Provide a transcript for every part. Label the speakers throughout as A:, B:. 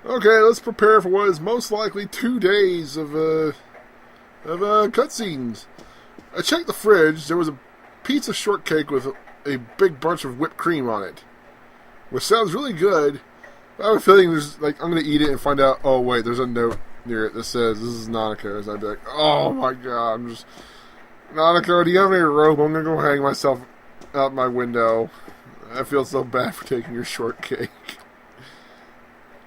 A: Okay, let's prepare for what is most likely 2 days of cutscenes. I checked the fridge. There was a pizza shortcake with a big bunch of whipped cream on it, which sounds really good. I have a feeling I'm going to eat it and find out, oh wait, there's a note near it that says this is Nanako's. I'd be like, oh my god, Nanako, do you have any rope? I'm going to go hang myself out my window. I feel so bad for taking your shortcake.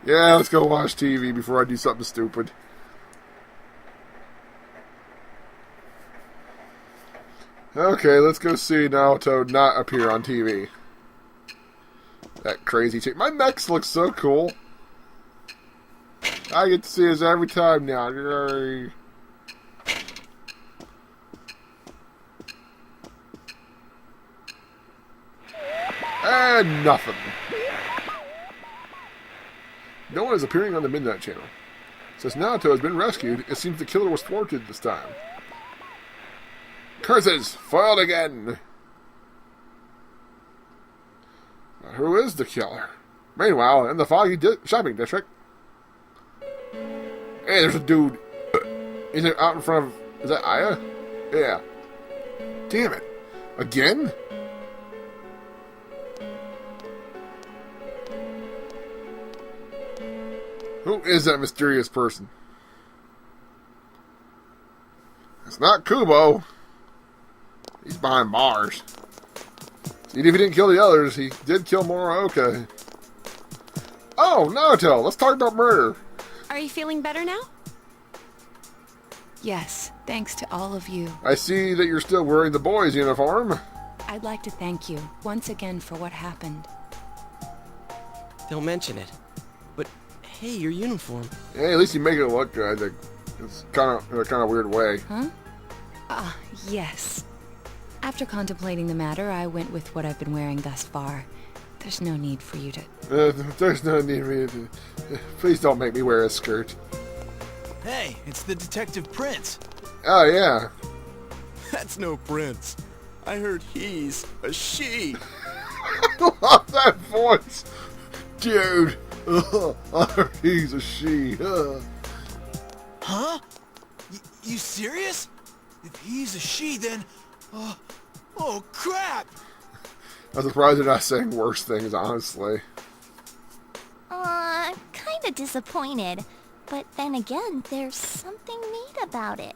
A: Yeah, let's go watch TV before I do something stupid. Okay, let's go see Naoto not appear on TV. That crazy chick. My mechs look so cool. I get to see this every time now. Yay. And nothing. No one is appearing on the Midnight Channel. Since Naoto has been rescued, it seems the killer was thwarted this time. Curses! Foiled again! Now, who is the killer? Meanwhile, in the foggy shopping district... Hey, there's a dude. He's out in front of... Is that Aya? Yeah. Damn it. Again? Who is that mysterious person? It's not Kubo. He's behind bars. Even if he didn't kill the others, he did kill Morooka. Oh, Naoto, let's talk about murder.
B: Are you feeling better now?
C: Yes, thanks to all of you.
A: I see that you're still wearing the boys' uniform.
C: I'd like to thank you once again for what happened.
D: Don't mention it. But hey, your uniform.
A: Hey, at least you make it look good. It's kind of in a kind of weird way.
C: Huh? Yes. After contemplating the matter, I went with what I've been wearing thus far. There's no need for you to...
A: There's no need for you to... Please don't make me wear a skirt.
E: Hey, it's the Detective Prince.
A: Oh, yeah.
E: That's no prince. I heard he's a she.
A: I love that voice. Dude. I heard he's a she.
E: Huh? You serious? If he's a she, then... oh, crap!
A: I'm surprised they're not saying worse things, honestly.
F: Kinda disappointed. But then again, there's something neat about it.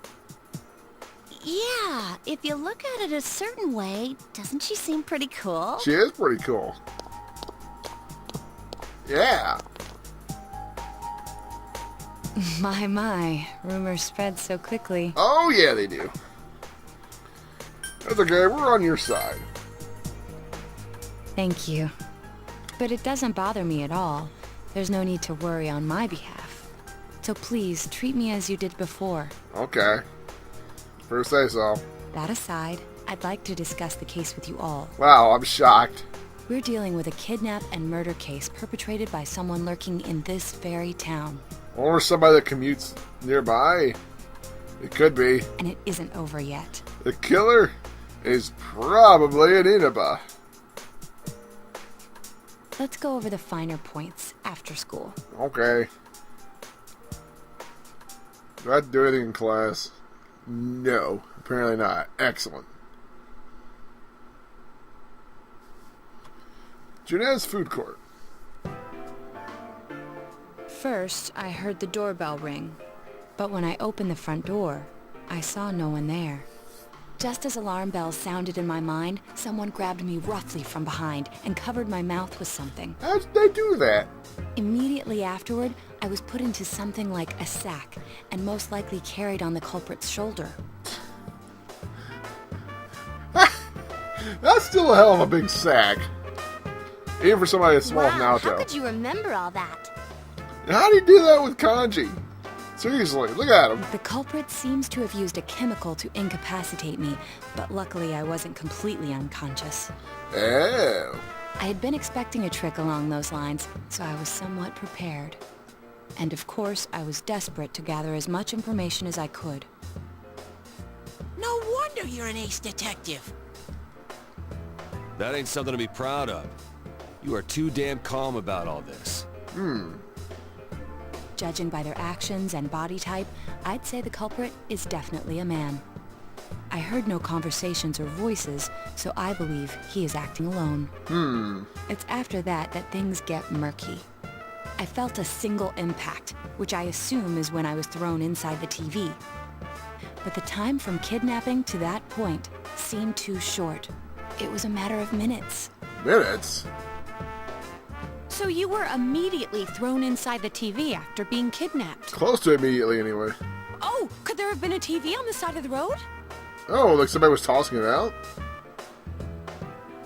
F: Yeah, if you look at it a certain way, doesn't she seem pretty cool?
A: She is pretty cool. Yeah.
C: My, rumors spread so quickly.
A: Oh, yeah, they do. That's okay, we're on your side.
C: Thank you. But it doesn't bother me at all. There's no need to worry on my behalf. So please, treat me as you did before.
A: Okay. First say so.
C: That aside, I'd like to discuss the case with you all.
A: Wow, I'm shocked.
C: We're dealing with a kidnap and murder case perpetrated by someone lurking in this very town.
A: Or somebody that commutes nearby. It could be.
C: And it isn't over yet.
A: The killer is probably an Inaba.
C: Let's go over the finer points after school.
A: Okay. Do I have to do anything in class? No, apparently not. Excellent. Junette's food court.
C: First, I heard the doorbell ring. But when I opened the front door, I saw no one there. Just as alarm bells sounded in my mind, someone grabbed me roughly from behind and covered my mouth with something.
A: How did they do that?
C: Immediately afterward, I was put into something like a sack and most likely carried on the culprit's shoulder.
A: That's still a hell of a big sack. Even for somebody as small as
F: Wow,
A: Naoto.
F: how could you remember all that?
A: How do you do that with kanji? Seriously, look at him.
C: The culprit seems to have used a chemical to incapacitate me, but luckily I wasn't completely unconscious.
A: Oh.
C: I had been expecting a trick along those lines, so I was somewhat prepared. And of course, I was desperate to gather as much information as I could.
G: No wonder you're an ace detective.
H: That ain't something to be proud of. You are too damn calm about all this.
C: Judging by their actions and body type, I'd say the culprit is definitely a man. I heard no conversations or voices, so I believe he is acting alone. It's after that that things get murky. I felt a single impact, which I assume is when I was thrown inside the TV. But the time from kidnapping to that point seemed too short. It was a matter of minutes.
A: Minutes?
B: So you were immediately thrown inside the TV after being kidnapped.
A: Close to immediately, anyway.
B: Oh, could there have been a TV on the side of the road?
A: Oh, like somebody was tossing it out?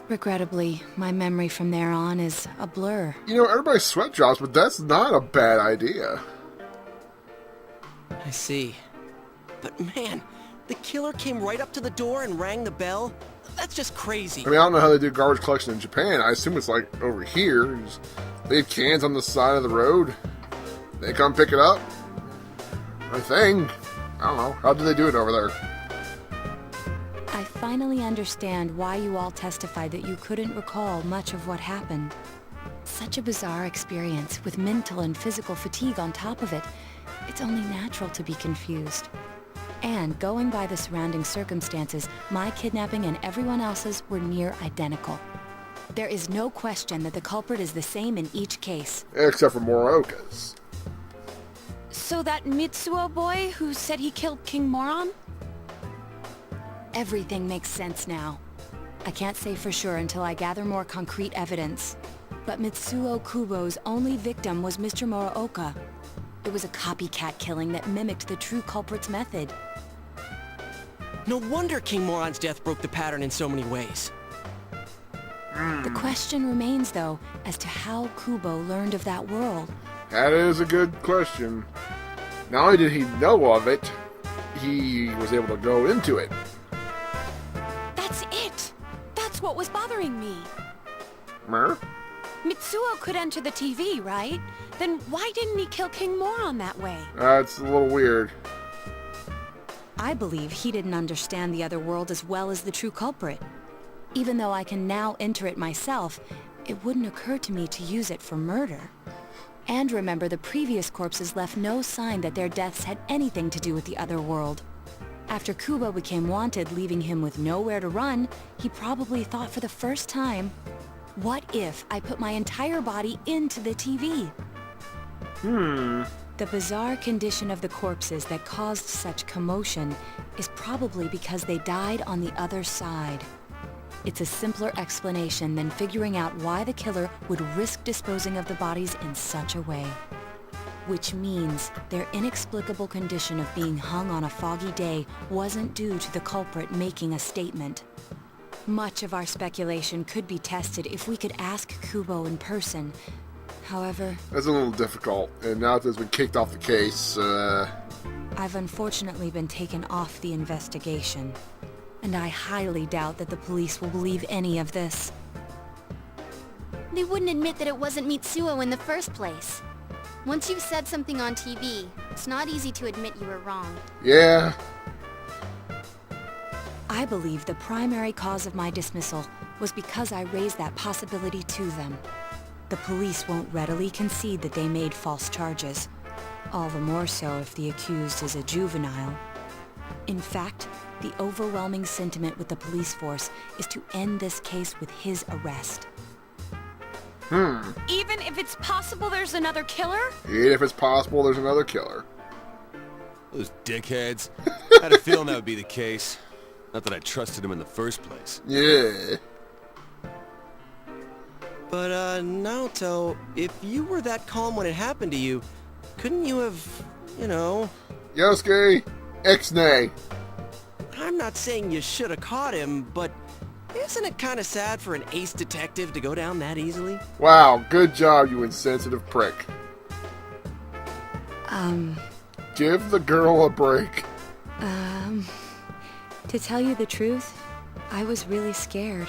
C: Regrettably, my memory from there on is a blur.
A: You know, everybody sweat drops, but that's not a bad idea.
D: I see. But man, the killer came right up to the door and rang the bell? That's just crazy.
A: I mean, I don't know how they do garbage collection in Japan. I assume it's like over here. You just leave cans on the side of the road. They come pick it up. I think. I don't know. How do they do it over there?
C: I finally understand why you all testified that you couldn't recall much of what happened. Such a bizarre experience, with mental and physical fatigue on top of it. It's only natural to be confused. And going by the surrounding circumstances, my kidnapping and everyone else's were near identical. There is no question that the culprit is the same in each case.
A: Except for Morioka's.
B: So that Mitsuo boy who said he killed King Moron?
C: Everything makes sense now. I can't say for sure until I gather more concrete evidence. But Mitsuo Kubo's only victim was Mr. Morioka. It was a copycat killing that mimicked the true culprit's method.
D: No wonder King Moron's death broke the pattern in so many ways.
C: The question remains, though, as to how Kubo learned of that world.
A: That is a good question. Not only did he know of it, he was able to go into it.
B: That's it! That's what was bothering me.
A: Mer?
B: Mitsuo could enter the TV, right? Then why didn't he kill King Moron that way?
A: That's a little weird.
C: I believe he didn't understand the other world as well as the true culprit. Even though I can now enter it myself, it wouldn't occur to me to use it for murder. And remember, the previous corpses left no sign that their deaths had anything to do with the other world. After Kubo became wanted, leaving him with nowhere to run, he probably thought for the first time, what if I put my entire body into the TV? The bizarre condition of the corpses that caused such commotion is probably because they died on the other side. It's a simpler explanation than figuring out why the killer would risk disposing of the bodies in such a way. Which means their inexplicable condition of being hung on a foggy day wasn't due to the culprit making a statement. Much of our speculation could be tested if we could ask Kubo in person. However,
A: That's a little difficult, and now that it's been kicked off the case,
C: I've unfortunately been taken off the investigation. And I highly doubt that the police will believe any of this.
F: They wouldn't admit that it wasn't Mitsuo in the first place. Once you've said something on TV, it's not easy to admit you were wrong.
A: yeah.
C: I believe the primary cause of my dismissal was because I raised that possibility to them. The police won't readily concede that they made false charges. All the more so if the accused is a juvenile. In fact, the overwhelming sentiment with the police force is to end this case with his arrest.
B: Even if it's possible there's another killer?
A: Even if it's possible there's another killer.
H: Those dickheads. I had a feeling that would be the case. Not that I trusted him in the first place.
A: Yeah.
D: But, Naoto, if you were that calm when it happened to you, couldn't you have,
A: Yosuke, Ixnay.
D: I'm not saying you should have caught him, but isn't it kind of sad for an ace detective to go down that easily?
A: Wow, good job, you insensitive prick. Give the girl a break.
C: To tell you the truth, I was really scared.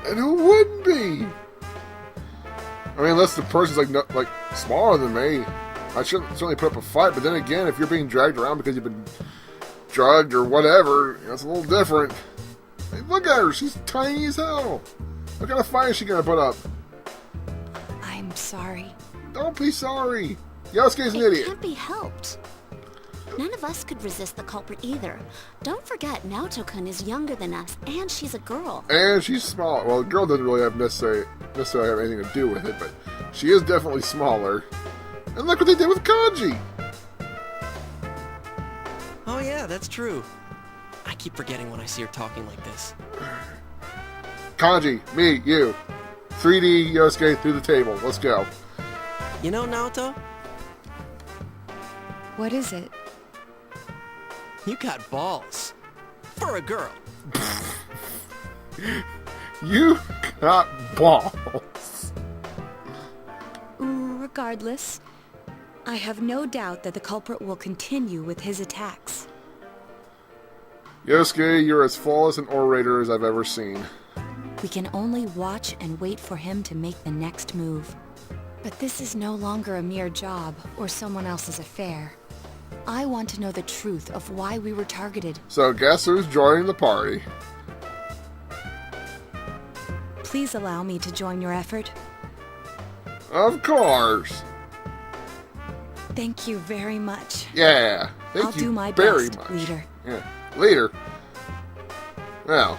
A: And who wouldn't be? I mean, unless the person's like smaller than me, I shouldn't certainly put up a fight. But then again, if you're being dragged around because you've been drugged or whatever, it's a little different. Hey, look at her; she's tiny as hell. What kind of fight is she gonna put up?
C: I'm sorry.
A: Don't be sorry. Yosuke's an
F: It
A: idiot.
F: can't be helped. None of us could resist the culprit either. Don't forget, Naoto-kun is younger than us, and she's a girl.
A: And she's small. Well, the girl doesn't really have necessarily have anything to do with it, but she is definitely smaller. And look what they did with Kanji.
D: Oh yeah, that's true. I keep forgetting when I see her talking like this.
A: Kanji, me, you. 3D Yosuke through the table. Let's go.
D: You know, Naoto,
C: What is it?
D: you got balls. For a girl.
A: You got balls.
C: Regardless, I have no doubt that the culprit will continue with his attacks.
A: Yosuke, you're as flawless an orator as I've ever seen.
C: We can only watch and wait for him to make the next move. But this is no longer a mere job or someone else's affair. I want to know the truth of why we were targeted.
A: So guess who's joining the party?
C: Please allow me to join your effort.
A: Of course.
C: Thank you very much.
A: Yeah. Thank
C: I'll
A: you
C: do my
A: very
C: best,
A: much.
C: leader.
A: Yeah. Leader. Well,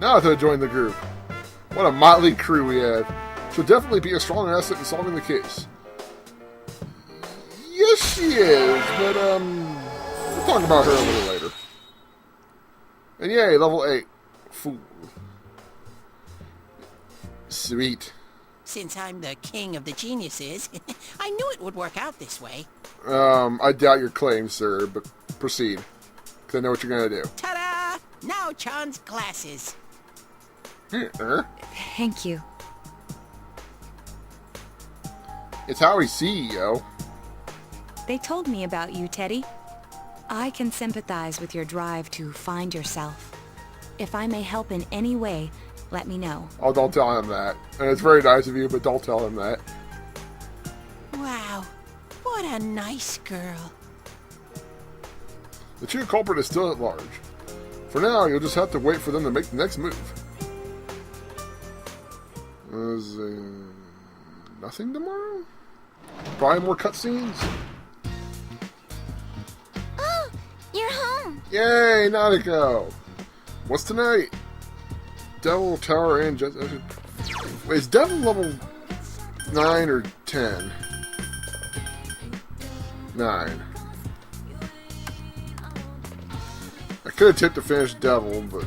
A: now to join the group. What a motley crew we have. She'll definitely be a strong asset in solving the case. Yes, she is, but, we'll talk about her a little later. And yay, level 8. Fool. Sweet.
G: Since I'm the king of the geniuses, I knew it would work out this way.
A: I doubt your claim, sir, but proceed. Because I know what you're gonna do.
G: Ta-da! Now Chan's glasses.
A: Here.
C: Thank you.
A: It's Howie's CEO.
C: They told me about you, Teddy. I can sympathize with your drive to find yourself. If I may help in any way, let me know.
A: Oh, don't tell him that. And it's very nice of you, but don't tell him that.
G: Wow, what a nice girl.
A: The true culprit is still at large. For now, you'll just have to wait for them to make the next move. Is nothing tomorrow? Probably more cutscenes?
F: Oh, you're home.
A: Yay, Nautico! What's tonight? Devil Tower and Just... Wait, is Devil level 9 or 10? 9. I could have tipped to finish Devil, but...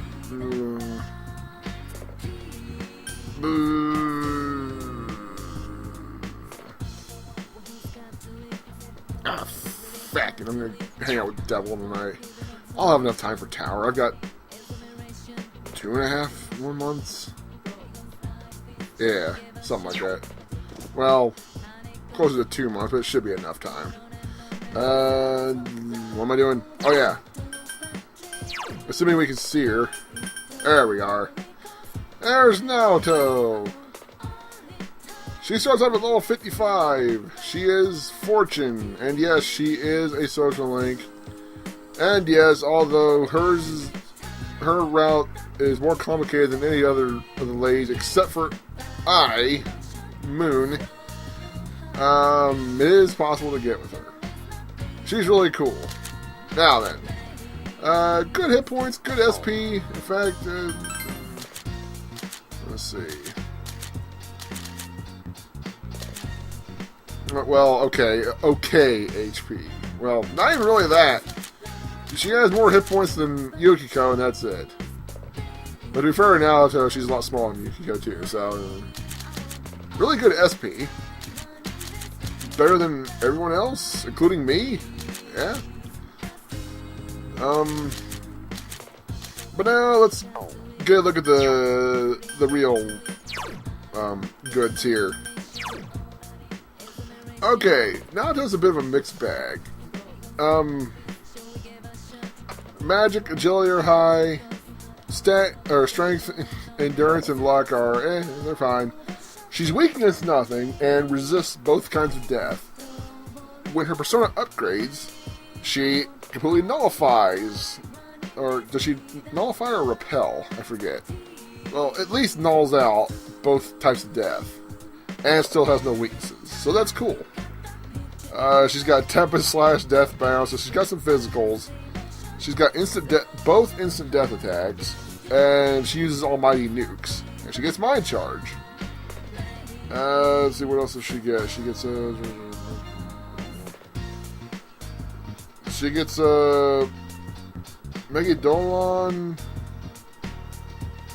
A: Ah, fuck it. I'm gonna hang out with Devil tonight. I'll have enough time for Tower. I've got 2.5 more months. Yeah, something like that. Well, closer to 2 months, but it should be enough time. What am I doing? Oh yeah. Assuming we can see her. There we are. There's Naoto. She starts off at level 55. She is Fortune. And yes, she is a social link. And yes, although her route is more complicated than any other of the ladies, except for Moon, it is possible to get with her. She's really cool. Now then. Good hit points, good SP. In fact, let's see. Well, okay HP. Well, not even really that. She has more hit points than Yukiko, and that's it. But to be fair to Naoto, she's a lot smaller than Yukiko too, so... really good SP. Better than everyone else, including me. Yeah. But now let's get a look at the real goods here. Okay, Naoto's a bit of a mixed bag. Magic, agility are high. Strength, endurance, and luck are they're fine. She's weak against nothing and resists both kinds of death. When her persona upgrades, she completely nullifies. Or does she nullify or repel? I forget. Well, at least nulls out both types of death. And still has no weaknesses. So that's cool. She's got Tempest / Death Bounce, so she's got some physicals. She's got both instant death attacks, and she uses Almighty Nukes. And she gets Mind Charge. Let's see, what else does she get? She gets Megadolon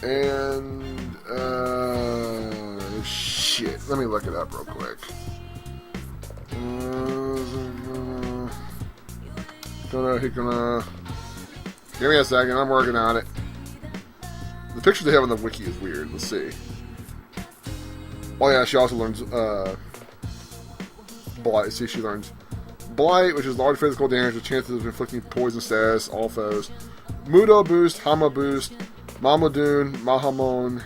A: and shit. Let me look it up real quick. Give me a second. I'm working on it. The picture they have on the wiki is weird. Let's see. Oh yeah, she also learns Blight. See, she learns Blight, which is large physical damage with chances of inflicting poison status, all foes. Mudo boost, Hama boost, Mamadune, Mahamon,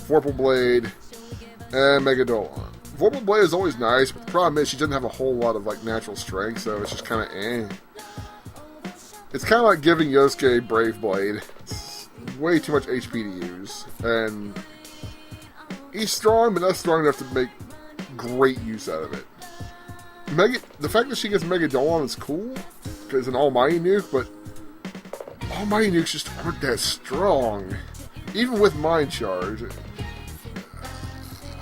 A: Vorpal Blade, and Megadolon. Vorpal Blade is always nice, but the problem is she doesn't have a whole lot of like natural strength, so it's just kind of eh. It's kind of like giving Yosuke Brave Blade. It's way too much HP to use, and he's strong, but not strong enough to make great use out of it. The fact that she gets Megadolon is cool, because it's an Almighty Nuke, but Almighty Nukes just aren't that strong. Even with Mind Charge.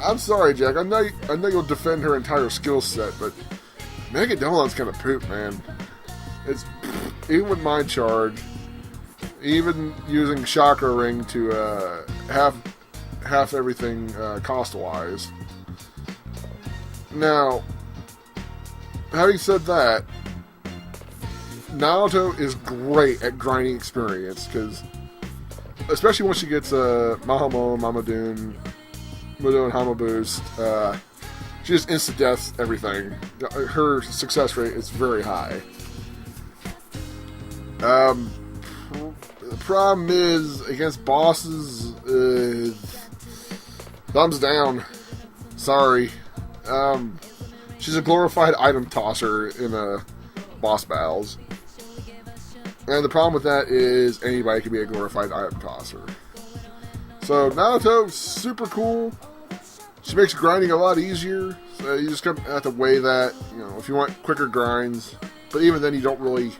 A: I'm sorry, Jack. I know you'll defend her entire skill set, but Megadolon's kind of poop, man. It's even with Mind Charge, even using Chakra Ring to half everything cost-wise. Now, having said that, Naoto is great at grinding experience, because especially once she gets Mahamo, Mamadune, Mudo, and Hama boost, she just instant deaths everything. Her success rate is very high. The problem is, against bosses, thumbs down. Sorry. She's a glorified item tosser in boss battles. And the problem with that is anybody can be a glorified item tosser. So Naoto, super cool. She makes grinding a lot easier. So you just have to weigh that, if you want quicker grinds. But even then you don't really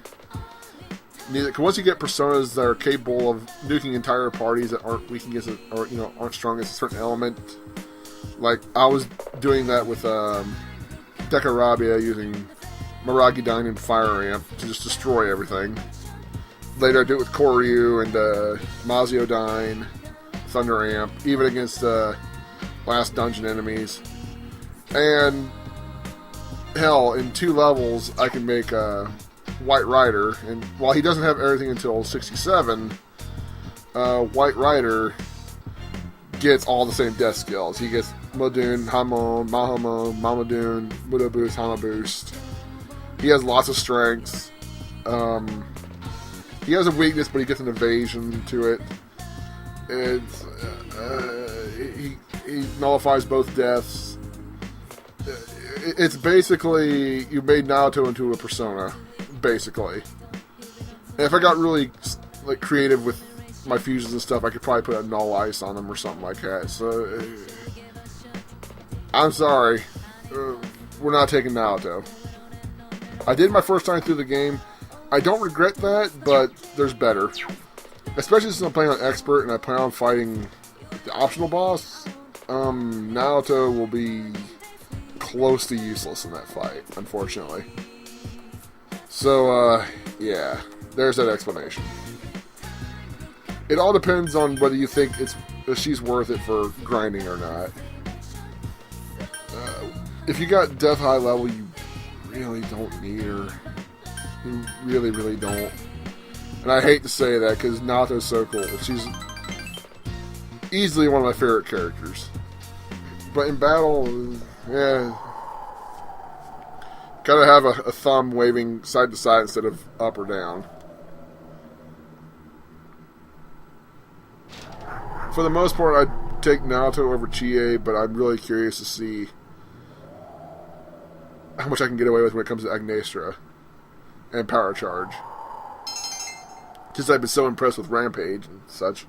A: need it. Because once you get personas that are capable of nuking entire parties that aren't weak against it, or aren't strong against a certain element. Like I was doing that with Dekarabia using Maragidyne and Fire Amp to just destroy everything. Later I do it with Koryu and Maziodyne, Thunder Amp, even against last dungeon enemies. And hell, in 2 levels I can make White Rider, and while he doesn't have everything until 67, White Rider gets all the same death skills. He gets Mudun, Hamon, Mahamon, Mamadune, Mudo Boost, Hama Boost. He has lots of strengths. He has a weakness, but he gets an evasion to it. He nullifies both deaths. It's basically, you made Naoto into a persona, basically. And if I got really creative with my fusions and stuff, I could probably put a null ice on them or something like that. So, I'm sorry. We're not taking Naoto. I did my first time through the game. I don't regret that, but there's better. Especially since I'm playing on Expert and I plan on fighting the optional boss. Naoto will be close to useless in that fight, unfortunately. So, yeah. There's that explanation. It all depends on whether you think she's worth it for grinding or not. If you got Death High level, you really don't need her. You really, really don't. And I hate to say that, because Naoto's so cool. She's easily one of my favorite characters. But in battle, yeah. Gotta have a thumb waving side to side instead of up or down. For the most part, I'd take Naoto over Chie, but I'm really curious to see how much I can get away with when it comes to Agnestra and Power Charge. Since I've been so impressed with Rampage and such.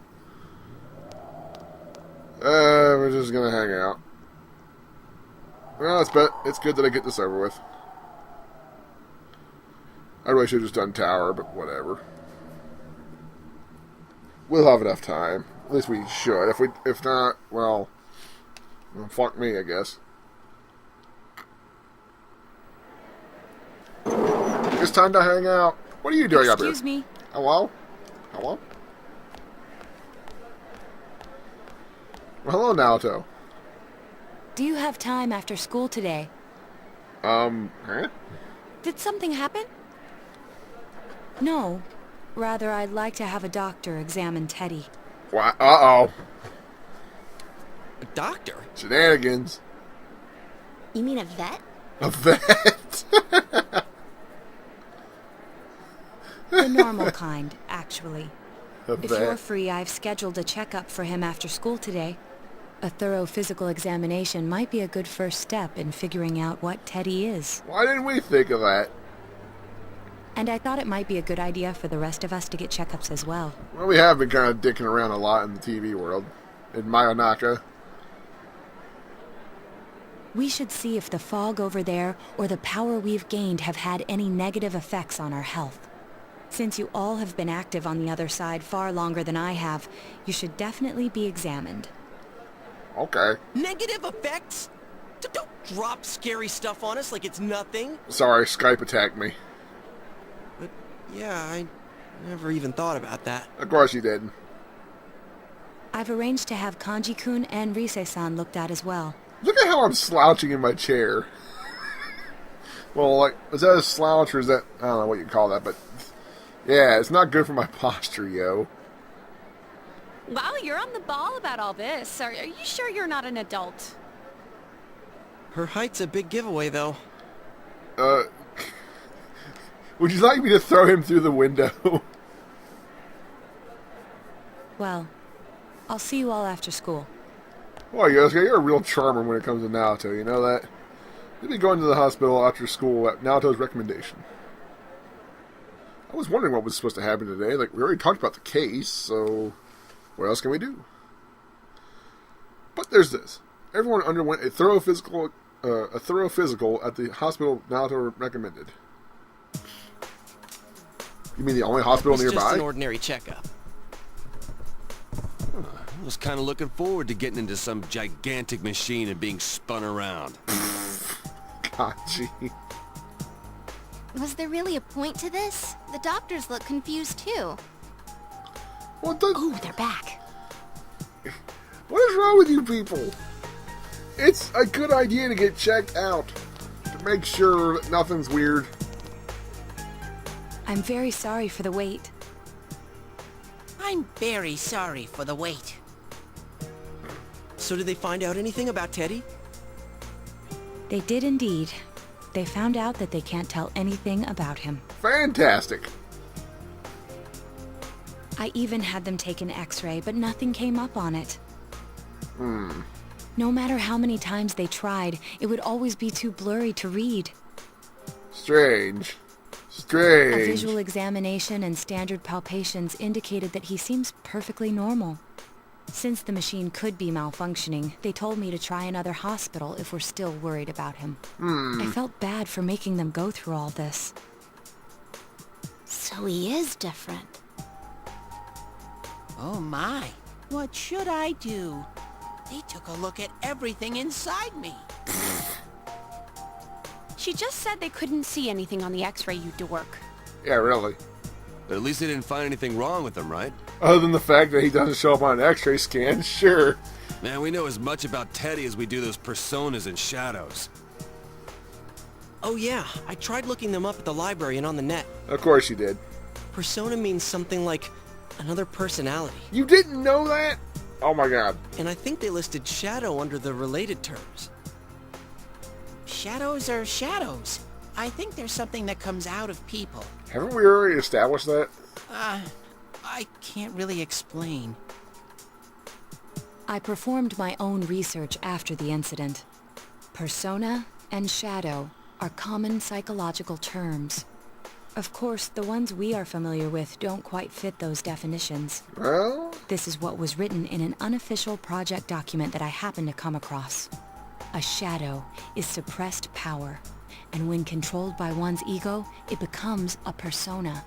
A: We're just gonna hang out. Well, it's good that I get this over with. I really should have just done tower, but whatever. We'll have enough time. At least we should. If not, well, fuck me, I guess. It's time to hang out. What are you doing up here?
C: Excuse me.
A: Hello? Hello? Well, hello, Naoto.
C: Do you have time after school today?
A: Huh?
C: Did something happen? No. Rather, I'd like to have a doctor examine Teddy.
A: What? Uh-oh.
D: A doctor?
A: Shenanigans.
F: You mean a vet?
A: A vet?
C: The normal kind, actually.
A: A
C: If you're
A: vet.
C: free, I've scheduled a checkup for him after school today. A thorough physical examination might be a good first step in figuring out what Teddy is.
A: Why didn't we think of that?
C: And I thought it might be a good idea for the rest of us to get checkups as well.
A: Well, we have been kind of dicking around a lot in the TV world. In Mayonaka.
C: We should see if the fog over there or the power we've gained have had any negative effects on our health. Since you all have been active on the other side far longer than I have, you should definitely be examined.
A: Okay.
D: Negative effects? Don't drop scary stuff on us like it's nothing.
A: Sorry, Skype attacked me.
D: But yeah, I never even thought about that.
A: Of course you didn't.
C: I've arranged to have Kanji-kun and Rise-san looked at as well.
A: Look at how I'm slouching in my chair. Well, like, is that a slouch or is that... I don't know what you call that, but... Yeah, it's not good for my posture, yo.
B: Wow, you're on the ball about all this. Are you sure you're not an adult?
D: Her height's a big giveaway, though.
A: Would you like me to throw him through the window?
C: Well, I'll see you all after school.
A: Well, Yosuke, you're a real charmer when it comes to Naoto, you know that? You'll be going to the hospital after school at Naoto's recommendation. I was wondering what was supposed to happen today. Like, we already talked about the case, so what else can we do? But there's this. Everyone underwent a thorough physical at the hospital Naoto recommended. You mean the only hospital
D: It's
A: nearby?
D: just an ordinary checkup.
H: I was kind of looking forward to getting into some gigantic machine and being spun around.
A: God, gee.
F: Was there really a point to this? The doctors look confused too.
A: What the...
C: Ooh, they're back.
A: What is wrong with you people? It's a good idea to get checked out. To make sure that nothing's weird.
C: I'm very sorry for the wait.
G: I'm very sorry for the wait.
D: So did they find out anything about Teddy?
C: They did indeed. They found out that they can't tell anything about him.
A: Fantastic.
C: I even had them take an x-ray, but nothing came up on it. No matter how many times they tried, it would always be too blurry to read.
A: Strange.
C: A
A: Strange.
C: visual examination and standard palpations indicated that he seems perfectly normal. Since the machine could be malfunctioning, they told me to try another hospital if we're still worried about him. I felt bad for making them go through all this.
F: So he is different.
G: Oh my, what should I do? They took a look at everything inside me.
B: She just said they couldn't see anything on the x-ray, you dork.
A: Yeah, really.
H: But at least they didn't find anything wrong with him, right?
A: Other than the fact that he doesn't show up on an x-ray scan, sure.
H: Man, we know as much about Teddy as we do those personas and shadows.
D: Oh yeah, I tried looking them up at the library and on the net.
A: Of course you did.
D: Persona means something like another personality.
A: You didn't know that? Oh my god.
D: And I think they listed shadow under the related terms.
G: Shadows are shadows. I think there's something that comes out of people.
A: Haven't we already established that?
G: I can't really explain.
C: I performed my own research after the incident. Persona and shadow are common psychological terms. Of course, the ones we are familiar with don't quite fit those definitions.
A: Well,
C: This is what was written in an unofficial project document that I happened to come across. A shadow is suppressed power, And when controlled by one's ego, it becomes a persona.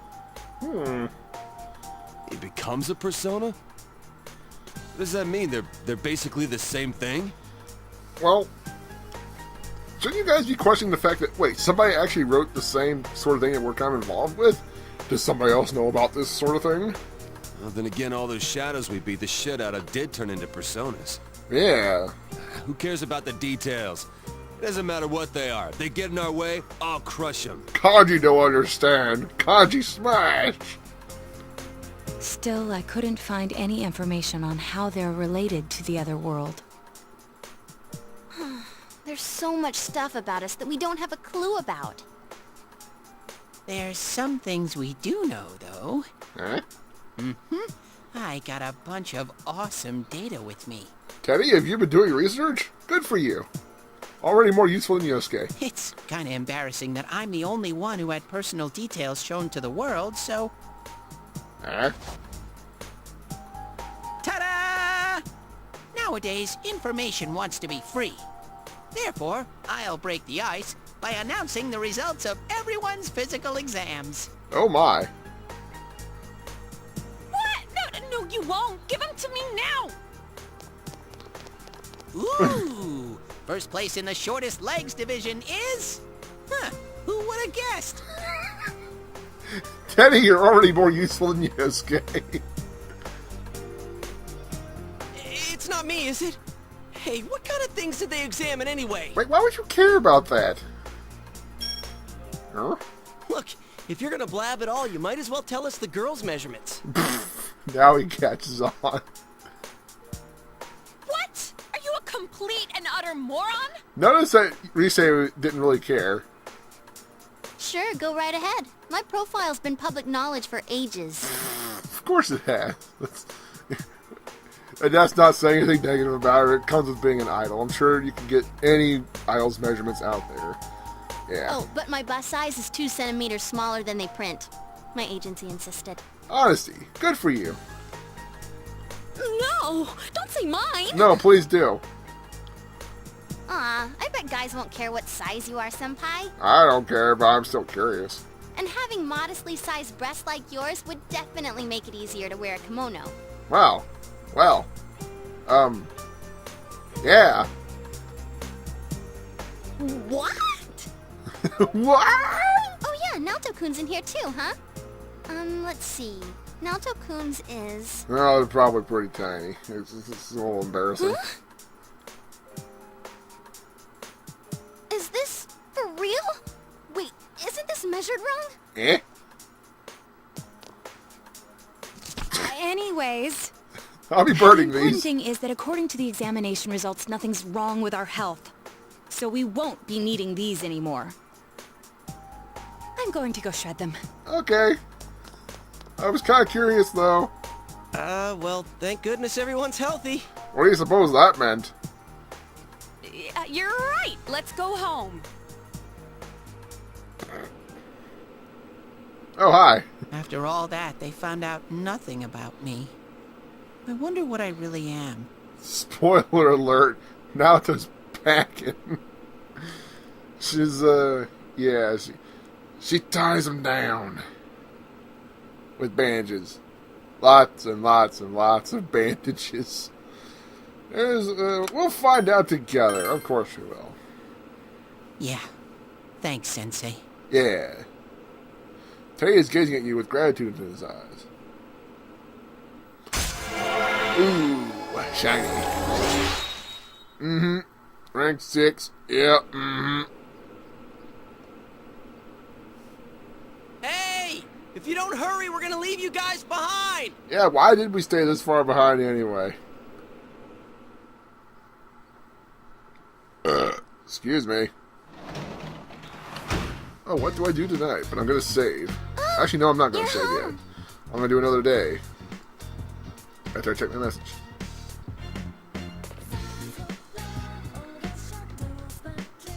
H: It becomes a persona? What does that mean? They're basically the same thing?
A: Well, shouldn't you guys be questioning the fact that, wait, somebody actually wrote the same sort of thing that we're kind of involved with? Does somebody else know about this sort of thing?
H: Well, then again, all those shadows we beat the shit out of did turn into personas.
A: Yeah.
H: Who cares about the details? It doesn't matter what they are. If they get in our way, I'll crush them.
A: Kanji don't understand. Kanji smash!
C: Still, I couldn't find any information on how they're related to the other world.
F: There's so much stuff about us that we don't have a clue about.
G: There's some things we do know, though.
A: Huh?
G: I got a bunch of awesome data with me.
A: Teddy, have you been doing research? Good for you. Already more useful than Yosuke.
G: It's kind of embarrassing that I'm the only one who had personal details shown to the world, so...
A: Huh?
G: Ta-da! Nowadays, information wants to be free. Therefore, I'll break the ice by announcing the results of everyone's physical exams.
A: Oh my.
B: What? No, you won't. Give them to me now.
G: Ooh! First place in the shortest legs division is... Huh, who would have guessed?
A: Teddy, you're already more useful than Yosuke.
D: It's not me, is it? Hey, what kind of things did they examine anyway?
A: Wait, why would you care about that? Huh?
D: Look, if you're gonna blab at all, you might as well tell us the girls' measurements.
A: Now he catches on.
B: What? Are you a complete and utter moron?
A: Notice that Rise didn't really care.
F: Sure, go right ahead. My profile's been public knowledge for ages.
A: Of course it has. And that's not saying anything negative about it. It comes with being an idol. I'm sure you can get any idol's measurements out there. Yeah.
F: Oh, but my bust size is 2 centimeters smaller than they print. My agency insisted.
A: Honesty. Good for you.
B: No, don't say mine.
A: No, please do.
F: Aw, I bet guys won't care what size you are, senpai.
A: I don't care, but I'm still curious.
F: And having modestly sized breasts like yours would definitely make it easier to wear a kimono.
A: Wow. Well. Yeah.
F: What?
A: What?
F: Oh yeah, Naoto-kun's in here too, huh? Let's see. Naoto-kun's is...
A: Oh, it's probably pretty tiny. It's a little embarrassing.
F: Huh? Is this for real? Wait, isn't this measured wrong?
A: Eh?
C: Anyways,
A: I'll be burning
C: the important
A: these.
C: thing is that according to the examination results, nothing's wrong with our health. So we won't be needing these anymore. I'm going to go shred them.
A: Okay. I was kind of curious, though.
D: Well, thank goodness everyone's healthy.
A: What do you suppose that meant?
B: You're right. Let's go home.
A: Oh, hi.
G: After all that, they found out nothing about me. I wonder what I really am.
A: Spoiler alert. Naoto's packing. She's, yeah, she ties him down. With bandages. Lots and lots and lots of bandages. We'll find out together. Of course we will.
G: Yeah. Thanks, Sensei.
A: Yeah. Teddy is gazing at you with gratitude in his eyes. Ooh, shiny. Mm-hmm. Rank 6. Yeah, mm-hmm.
D: Hey! If you don't hurry, we're gonna leave you guys behind!
A: Yeah, why did we stay this far behind anyway? Excuse me. Oh, what do I do tonight? But I'm gonna save. Actually, no, I'm not gonna
F: You're
A: save yet.
F: home.
A: I'm gonna do another day. After I check my message.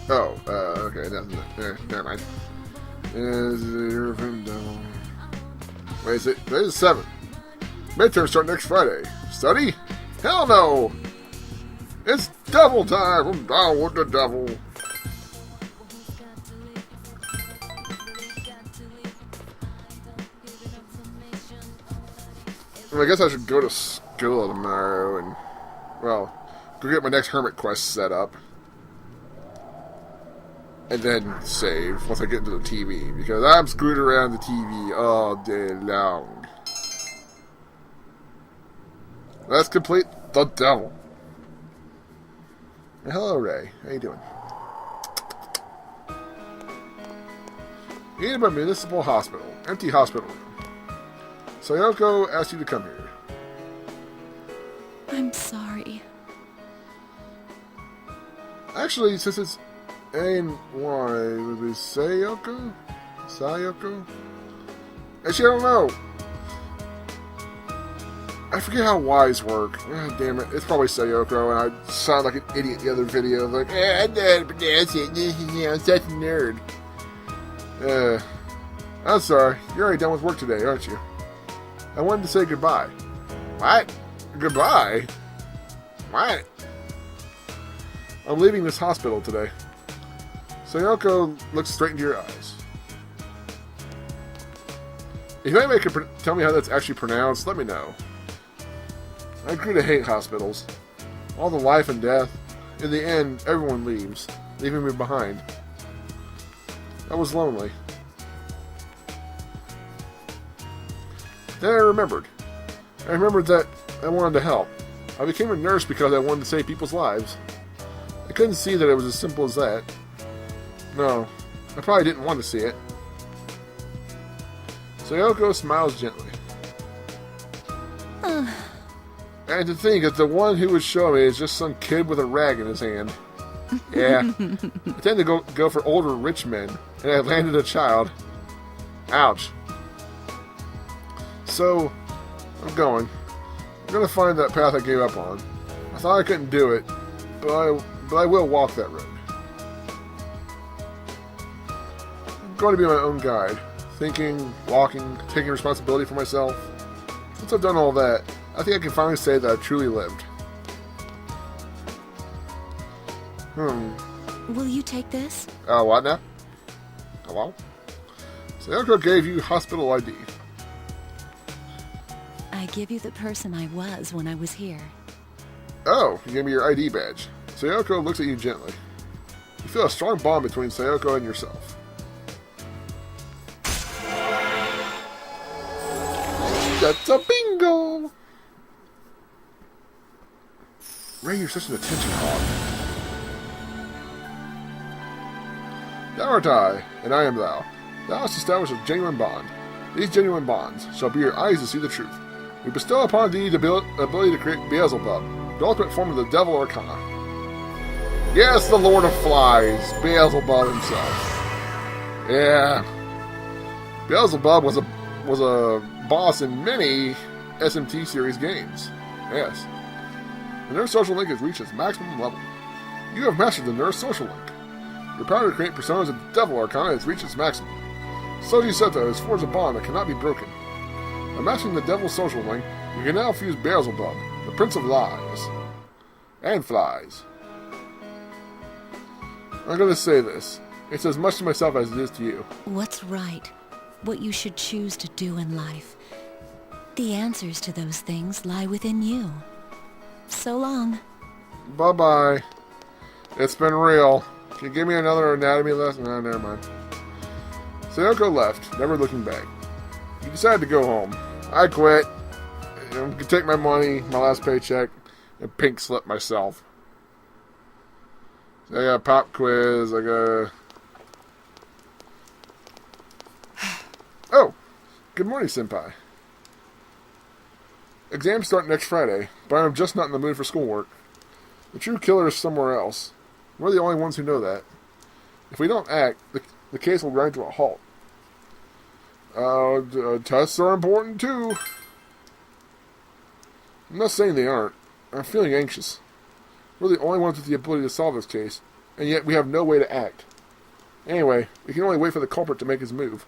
A: Oh, okay, nothing. Never mind. Wait, is it? Today's the 7th. Midterms start next Friday. Study? Hell no! It's devil time! I'm down with the devil. I guess I should go to school tomorrow and, well, go get my next hermit quest set up. And then save once I get into the TV, because I'm screwed around the TV all day long. Let's complete the devil. Hello, Ray. How you doing? Edinburgh Municipal Hospital. Empty hospital room. Sayoko asked you to come here.
C: I'm sorry.
A: Actually, since it's A and Y, would it be Sayoko? Sayoko? Actually, I don't know. I forget how Y's work. God damn it. It's probably Sayoko, and I sound like an idiot in the other video. Like, I know how to pronounce it. I'm such a nerd. I'm sorry. You're already done with work today, aren't you? I wanted to say goodbye. What? Goodbye? What? I'm leaving this hospital today. Sayoko looks straight into your eyes. If anybody could tell me how that's actually pronounced, let me know. I grew to hate hospitals. All the life and death. In the end, everyone leaves, leaving me behind. I was lonely. Then I remembered. I remembered that I wanted to help. I became a nurse because I wanted to save people's lives. I couldn't see that it was as simple as that. No, I probably didn't want to see it. Sayoko smiles gently. And to think that the one who would show me is just some kid with a rag in his hand. Yeah. I tend to go for older rich men, and I landed a child. Ouch. So, I'm going. I'm going to find that path I gave up on. I thought I couldn't do it, but I will walk that road. I'm going to be my own guide. Thinking, walking, taking responsibility for myself. Once I've done all that, I think I can finally say that I've truly lived.
C: Will you take this?
A: What now? Hello? Sayoko gave you hospital ID.
C: I give you the person I was when I was here.
A: Oh, you gave me your ID badge. Sayoko looks at you gently. You feel a strong bond between Sayoko and yourself. That's a bingo! Ray, you're such an attention hog. Thou art I, and I am thou. Thou hast established a genuine bond. These genuine bonds shall be your eyes to see the truth. We bestow upon thee the ability to create Beelzebub, the ultimate form of the devil arcana. Yes, the Lord of Flies, Beelzebub himself. Yeah. Beelzebub was a boss in many SMT series games. Yes. The Nurse Social Link has reached its maximum level. You have mastered the Nurse Social Link. Your power to create personas of the Devil Arcana has reached its maximum. Soji Seto has forged a bond that cannot be broken. By mastering the Devil's Social Link, you can now fuse Beelzebub, the Prince of Lies, and Flies. I'm going to say this. It's as much to myself as it is to you.
C: What's right? What you should choose to do in life. The answers to those things lie within you. So long.
A: Bye-bye. It's been real. Can you give me another anatomy lesson? No, never mind. Sayoko left, never looking back. You decided to go home. I quit. I could take my money, my last paycheck, and pink slip myself. I got a pop quiz, I got... Oh! Good morning, Senpai. Exams start next Friday, but I'm just not in the mood for schoolwork. The true killer is somewhere else. We're the only ones who know that. If we don't act, the case will grind to a halt. Tests are important too. I'm not saying they aren't. I'm feeling anxious. We're the only ones with the ability to solve this case, and yet we have no way to act. Anyway, we can only wait for the culprit to make his move.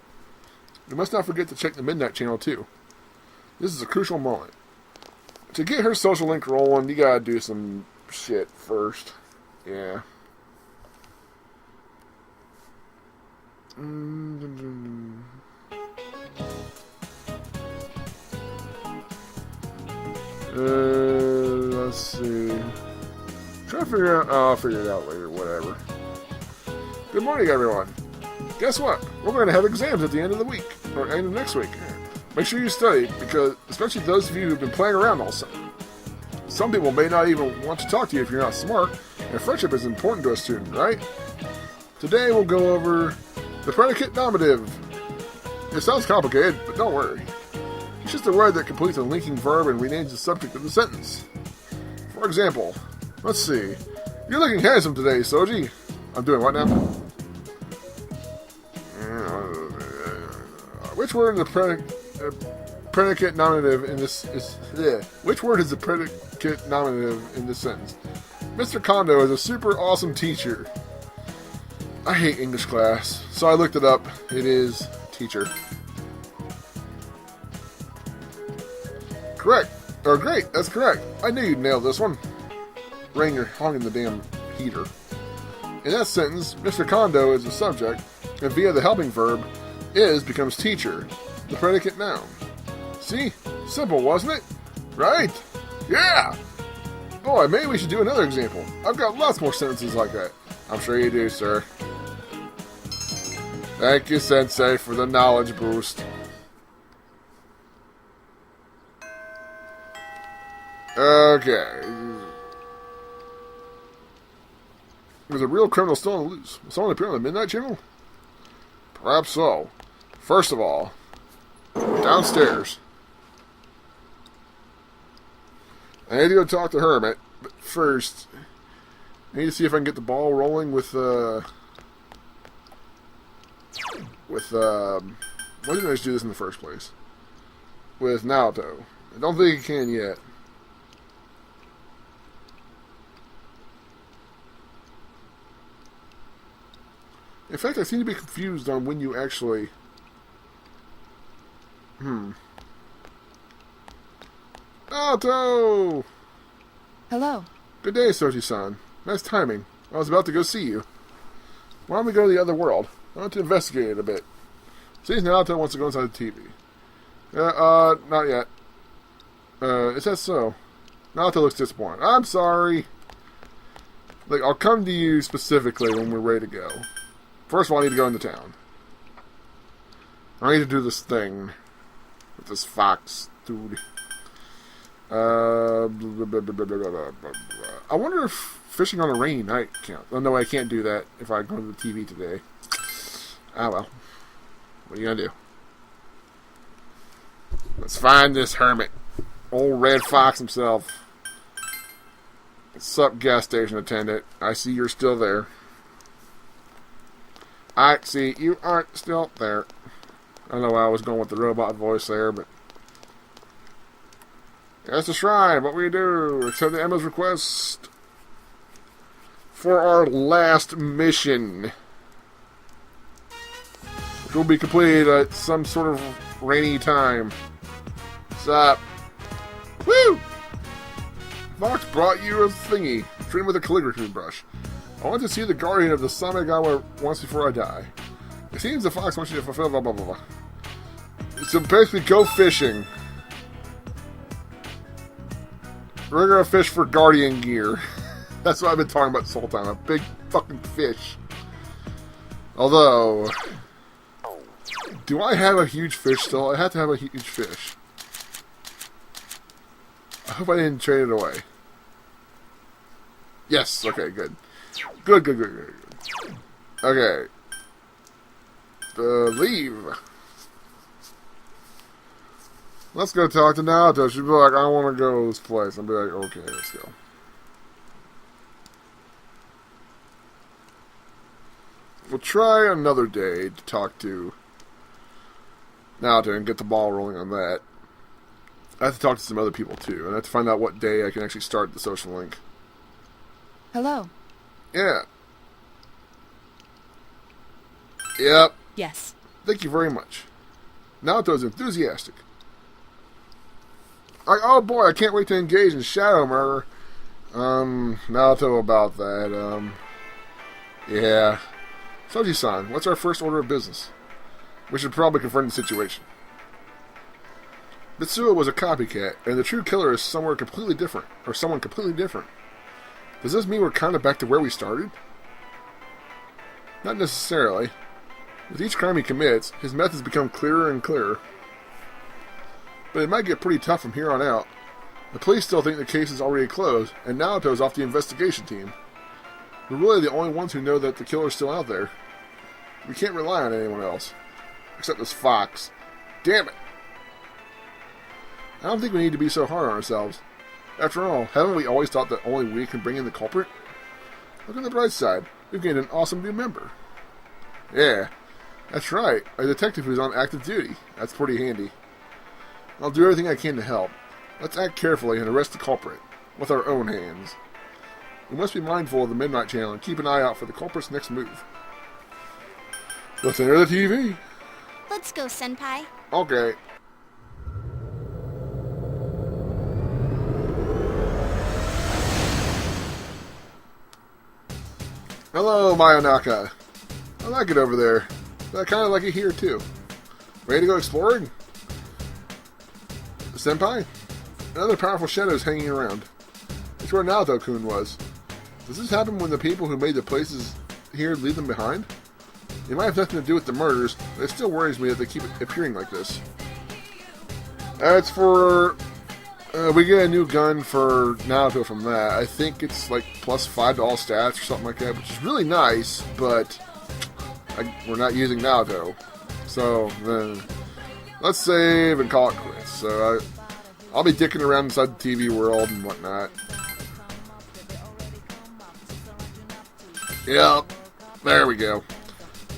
A: We must not forget to check the Midnight Channel too. This is a crucial moment. To get her social link rolling, you gotta do some shit first. Yeah. Let's see. Try to figure out. Oh, I'll figure it out later. Whatever. Good morning, everyone. Guess what? We're going to have exams at the end of the week, or end of next week. Make sure you study, because especially those of you who've been playing around all summer. Some people may not even want to talk to you if you're not smart, and friendship is important to a student, right? Today we'll go over the predicate nominative. It sounds complicated, but don't worry. It's just a word that completes a linking verb and renames the subject of the sentence. For example, let's see. You're looking handsome today, Soji. I'm doing what now? Which word is the predicate nominative in this Which word is the predicate nominative in this sentence? Mr. Kondo is a super awesome teacher. I hate English class, so I looked it up. It is teacher. Correct. Oh, great. That's correct. I knew you'd nail this one. Ranger hung in the damn heater. In that sentence, Mr. Kondo is the subject, and via the helping verb, is becomes teacher, the predicate noun. See? Simple, wasn't it? Right? Yeah! Boy, maybe we should do another example. I've got lots more sentences like that. I'm sure you do, sir. Thank you, Sensei, for the knowledge boost. Okay. There's a real criminal still on the loose. Will someone appear on the Midnight Channel? Perhaps so. First of all, downstairs. I need to go talk to Hermit, but first, I need to see if I can get the ball rolling with why didn't I just do this in the first place? With Naoto. I don't think I can yet. In fact, I seem to be confused on when you actually... Naoto!
C: Hello.
A: Good day, Soji-san. Nice timing. I was about to go see you. Why don't we go to the other world? I want to investigate it a bit. Seems Naoto wants to go inside the TV. Not yet. Is that so? Naoto looks disappointed. I'm sorry. Like, I'll come to you specifically when we're ready to go. First of all, I need to go into town. I need to do this thing with this fox dude. I wonder if fishing on a rainy night counts. Oh, no, I can't do that if I go to the TV today. Ah, well. What are you gonna do? Let's find this hermit. Old Red Fox himself. What's up, gas station attendant? I see you're still there. I see you aren't still there. I don't know why I was going with the robot voice there, but... That's the shrine. What will you do? Accept Emma's request for our last mission, which will be completed at some sort of rainy time. What's up? Woo! Fox brought you a thingy. Trimmed with a calligraphy brush. I want to see the guardian of the Samegawa once before I die. It seems the fox wants you to fulfill blah blah blah blah. So basically, go fishing. We're gonna fish for guardian gear. That's what I've been talking about this whole time. A big fucking fish. Although, do I have a huge fish still? I have to have a huge fish. I hope I didn't trade it away. Yes. Okay. Good. Good. Okay. Leave. Let's go talk to Naoto. She'll be like, I want to go to this place. I'll be like, okay, let's go. We'll try another day to talk to Naoto and get the ball rolling on that. I have to talk to some other people too, and I have to find out what day I can actually start the social link.
C: Hello.
A: Yeah. Yep.
C: Yes.
A: Thank you very much. Naoto's enthusiastic. Oh boy, I can't wait to engage in shadow murder. Naoto about that. Yeah. Soji-san, what's our first order of business? We should probably confront the situation. Mitsuo was a copycat, and the true killer is somewhere completely different, or someone completely different. Does this mean we're kind of back to where we started? Not necessarily. With each crime he commits, his methods become clearer and clearer. But it might get pretty tough from here on out. The police still think the case is already closed, and Naoto's off the investigation team. We're really the only ones who know that the killer's still out there. We can't rely on anyone else. Except this fox. Damn it! I don't think we need to be so hard on ourselves. After all, haven't we always thought that only we can bring in the culprit? Look on the bright side. We've gained an awesome new member. Yeah, that's right. A detective who's on active duty. That's pretty handy. I'll do everything I can to help. Let's act carefully and arrest the culprit. With our own hands. We must be mindful of the Midnight Channel and keep an eye out for the culprit's next move. Let's enter the TV.
F: Let's go, Senpai.
A: Okay. Hello, Mayonaka. I like it over there, but I kind of like it here, too. Ready to go exploring? Senpai? Another powerful shadow is hanging around. It's where Naoto-kun was. Does this happen when the people who made the places here leave them behind? It might have nothing to do with the murders, but it still worries me that they keep appearing like this. As for... we get a new gun for Naoto from that. I think it's like +5 to all stats or something like that, which is really nice, but we're not using Naoto. So, let's save and call it quits. So, I'll be dicking around inside the TV world and whatnot. Yep, there we go.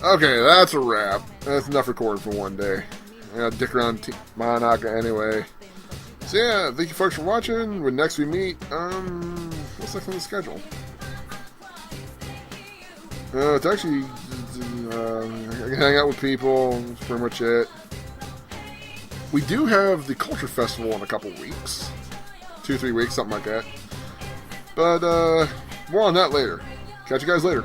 A: Okay, that's a wrap. That's enough recording for one day. I gotta dick around Manaka anyway. So yeah, thank you folks for watching. When next we meet, what's next on the schedule? It's actually, I can hang out with people, that's pretty much it. We do have the Culture Festival in a couple weeks. 2-3 weeks, something like that. But, more on that later. Catch you guys later.